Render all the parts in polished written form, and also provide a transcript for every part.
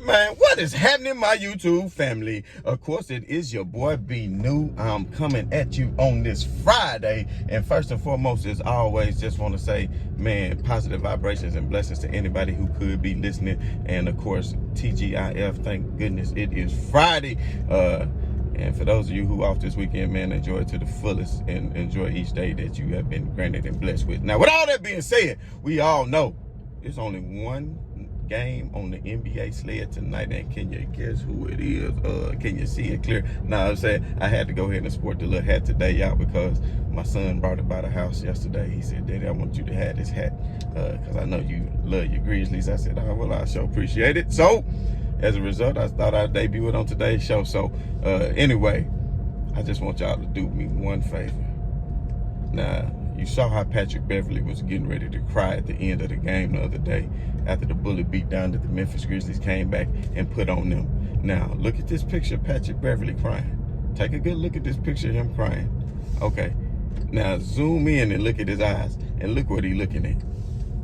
Man, what is happening, my YouTube family? Of course, it is your boy B New. I'm coming at you on this Friday. And first and foremost, as always, just want to say, man, positive vibrations and blessings to anybody who could be listening. And of course, TGIF, thank goodness it is Friday. And for those of you who off this weekend, man, enjoy it to the fullest and enjoy each day that you have been granted and blessed with. Now, with all that being said, we all know there's only one game on the NBA sled tonight, and can you guess who it is? Can you see it clear? Nah, I'm saying I had to go ahead and sport the little hat today, y'all, because my son brought it by the house yesterday. He said, "Daddy, I want you to have this hat because I know you love your Grizzlies." I said, "Oh, well, I sure appreciate it." So, as a result, I thought I'd debut it on today's show. So, anyway, I just want y'all to do me one favor. Now, you saw how Patrick Beverley was getting ready to cry at the end of the game the other day after the bullet beat down that the Memphis Grizzlies came back and put on them. Now, look at this picture of Patrick Beverley crying. Take a good look at this picture of him crying. Okay. Now, zoom in and look at his eyes and look what he's looking at.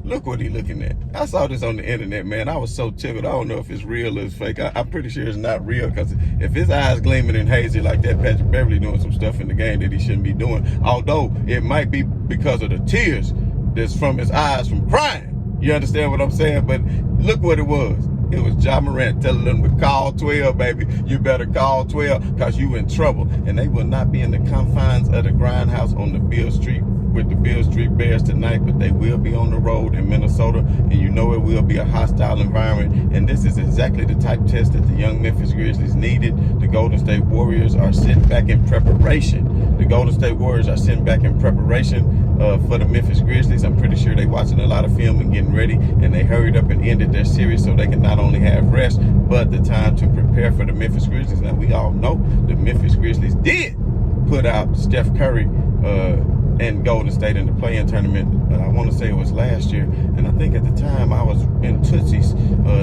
Look what he's looking at. I saw this on the internet, man. I was so tickled. I don't know if it's real or it's fake. I'm pretty sure it's not real, because if his eyes gleaming and hazy like that, Patrick Beverley doing some stuff in the game that he shouldn't be doing. Although it might be because of the tears that's from his eyes from crying. You understand what I'm saying? But look what it was. It was Ja Morant telling them to call 12, baby. You better call 12 because you in trouble. And they will not be in the confines of the grindhouse on the Beale Street with the Beale Street Bears tonight, but they will be on the road in Minnesota, and you know it will be a hostile environment. And this is exactly the type test that the young Memphis Grizzlies needed. The Golden State Warriors are sitting back in preparation. The Golden State Warriors are sitting back in preparation for the Memphis Grizzlies. I'm pretty sure they're watching a lot of film and getting ready, and they hurried up and ended their series so they can not only have rest, but the time to prepare for the Memphis Grizzlies. Now, we all know the Memphis Grizzlies did put out Steph Curry and Golden State in the play-in tournament. I want to say it was last year, and I think at the time I was in Tootsie's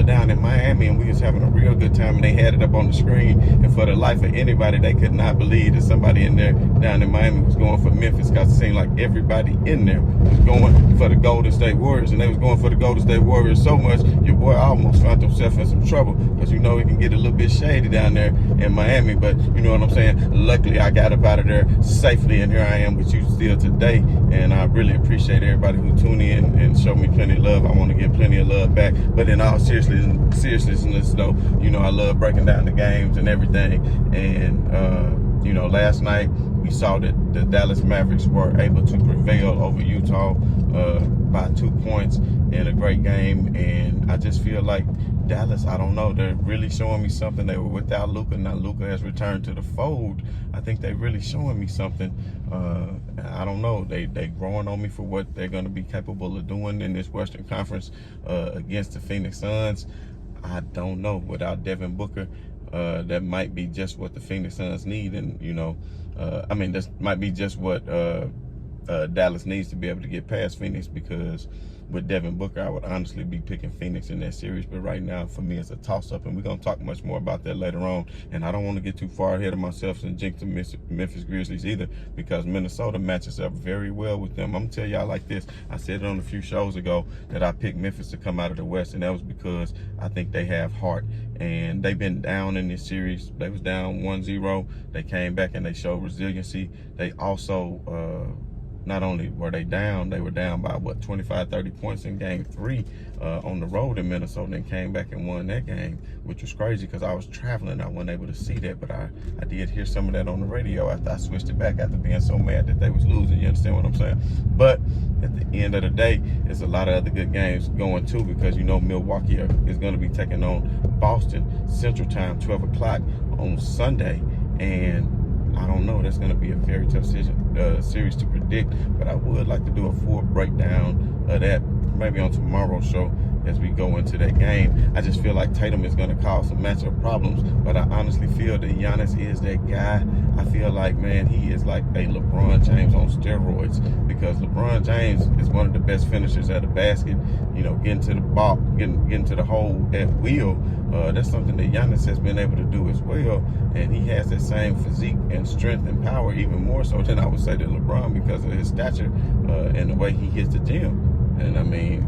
down in Miami, and we was having a real good time, and they had it up on the screen, and for the life of anybody, they could not believe that somebody in there down in Miami was going for Memphis, because it seemed like everybody in there was going for the Golden State Warriors, and they was going for the Golden State Warriors so much, your boy almost found himself in some trouble, because you know it can get a little bit shady down there in Miami, but you know what I'm saying? Luckily, I got up out of there safely, and here I am with you still today, and I really appreciate everybody who tuned in and showed me plenty of love. I want to give plenty of love back, but in all seriousness though, you know I love breaking down the games and everything, and you know, last night we saw that the Dallas Mavericks were able to prevail over Utah by 2 points in a great game, and I just feel like Dallas, I don't know, they're really showing me something. They were without Luka. Now Luka has returned to the fold. I think they're really showing me something. I don't know. They growing on me for what they're going to be capable of doing in this Western Conference against the Phoenix Suns. I don't know. Without Devin Booker, that might be just what the Phoenix Suns need. And, you know, I mean, this might be just what Dallas needs to be able to get past Phoenix, because with Devin Booker, I would honestly be picking Phoenix in that series. But right now, for me, it's a toss-up, and we're going to talk much more about that later on. And I don't want to get too far ahead of myself and jinx the Memphis Grizzlies either, because Minnesota matches up very well with them. I'm going to tell y'all like this. I said it on a few shows ago that I picked Memphis to come out of the West, and that was because I think they have heart. And they've been down in this series. They was down 1-0. They came back and they showed resiliency. They also... not only were they were down by, 25, 30 points in game 3 on the road in Minnesota, and came back and won that game, which was crazy because I was traveling. I wasn't able to see that, but I did hear some of that on the radio after I switched it back after being so mad that they was losing. You understand what I'm saying? But at the end of the day, there's a lot of other good games going too, because you know Milwaukee is going to be taking on Boston Central Time, 12 o'clock on Sunday, and I don't know. That's going to be a very tough series to predict, but I would like to do a full breakdown of that maybe on tomorrow's show as we go into that game. I just feel like Tatum is going to cause some matchup problems, but I honestly feel that Giannis is that guy. I feel like, man, he is like a LeBron James on steroids, because LeBron James is one of the best finishers at the basket, you know, getting to the ball, getting to the hole at will. That's something that Giannis has been able to do as well, and he has that same physique and strength and power, even more so than I would say to LeBron, because of his stature and the way he hits the gym. And I mean,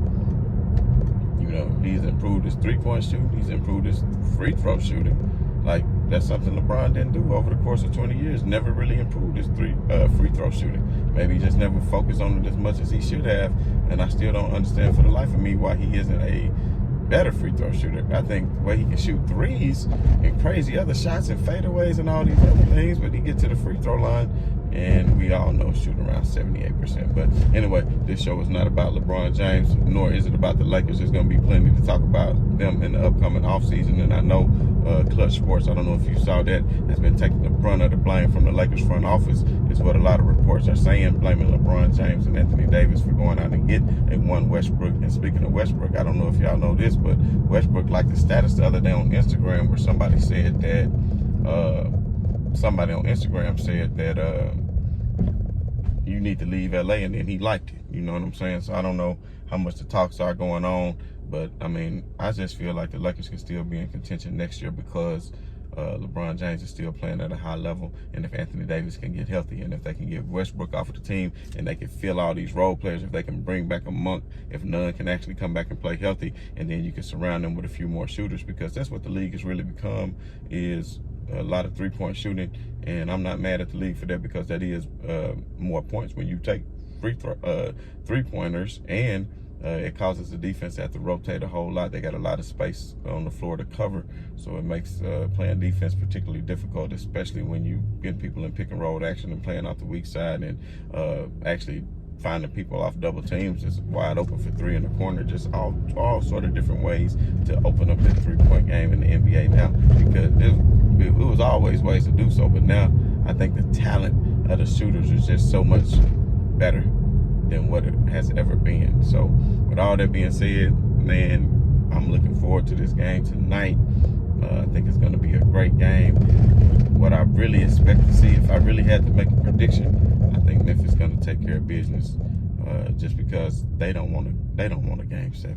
you He's improved his three-point shooting. He's improved his free throw shooting. Like, that's something LeBron didn't do over the course of 20 years. Never really improved his free throw shooting. Maybe he just never focused on it as much as he should have. And I still don't understand for the life of me why he isn't a better free throw shooter. I think the way he can shoot threes and crazy other shots and fadeaways and all these other things, but he gets to the free throw line, and we all know shooting around 78%. But anyway, this show is not about LeBron James, nor is it about the Lakers. There's going to be plenty to talk about them in the upcoming offseason, and I know Clutch Sports, I don't know if you saw that, has been taking the brunt of the blame from the Lakers front office, is what a lot of reports are saying, blaming LeBron James and Anthony Davis for going out and get a one Westbrook. And speaking of Westbrook, I don't know if y'all know this, but Westbrook liked the status the other day on Instagram where somebody said that you need to leave LA, and then he liked it. You know what I'm saying? So I don't know how much the talks are going on, but I mean, I just feel like the Lakers can still be in contention next year because LeBron James is still playing at a high level, and if Anthony Davis can get healthy, and if they can get Westbrook off of the team, and they can fill all these role players, if they can bring back a Monk, if none can actually come back and play healthy, and then you can surround them with a few more shooters, because that's what the league has really become, is a lot of three-point shooting. And I'm not mad at the league for that, because that is more points when you take three-pointers, and it causes the defense to have to rotate a whole lot. They got a lot of space on the floor to cover, so it makes playing defense particularly difficult, especially when you get people in pick and roll action and playing off the weak side, and actually finding people off double teams just wide open for three in the corner, just all sort of different ways to open up that three-point game in the NBA now, because it was always ways to do so, but now I think the talent of the shooters is just so much better than what it has ever been. So with all that being said, man, I'm looking forward to this game tonight. I think it's going to be a great game. What I really expect to see, if I really had to make a prediction, I think Memphis is going to take care of business, just because they don't want a game 7.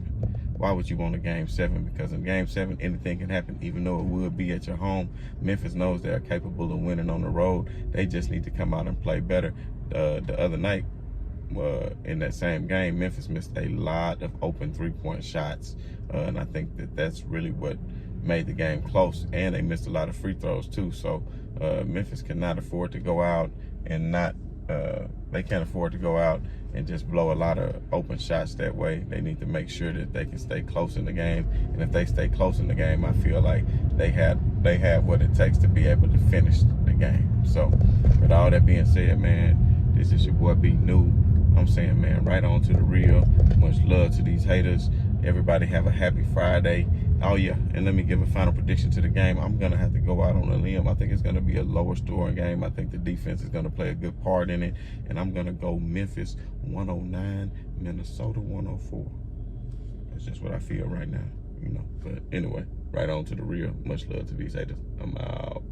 Why would you want a game 7? Because in game 7, anything can happen, even though it would be at your home. Memphis knows they're capable of winning on the road. They just need to come out and play better. The other night, in that same game, Memphis missed a lot of open three-point shots, and I think that's really what made the game close, and they missed a lot of free throws too. So Memphis cannot afford to go out and they can't afford to go out and just blow a lot of open shots that way. They need to make sure that they can stay close in the game, and if they stay close in the game, I feel like they have what it takes to be able to finish the game. So with all that being said, man, this is your boy B New. I'm saying, man, right on to the real. Much love to these haters. Everybody have a happy Friday. Oh, yeah, and let me give a final prediction to the game. I'm going to have to go out on a limb. I think it's going to be a lower scoring game. I think the defense is going to play a good part in it, and I'm going to go Memphis 109, Minnesota 104. That's just what I feel right now, But anyway, right on to the real. Much love to these haters. I'm out.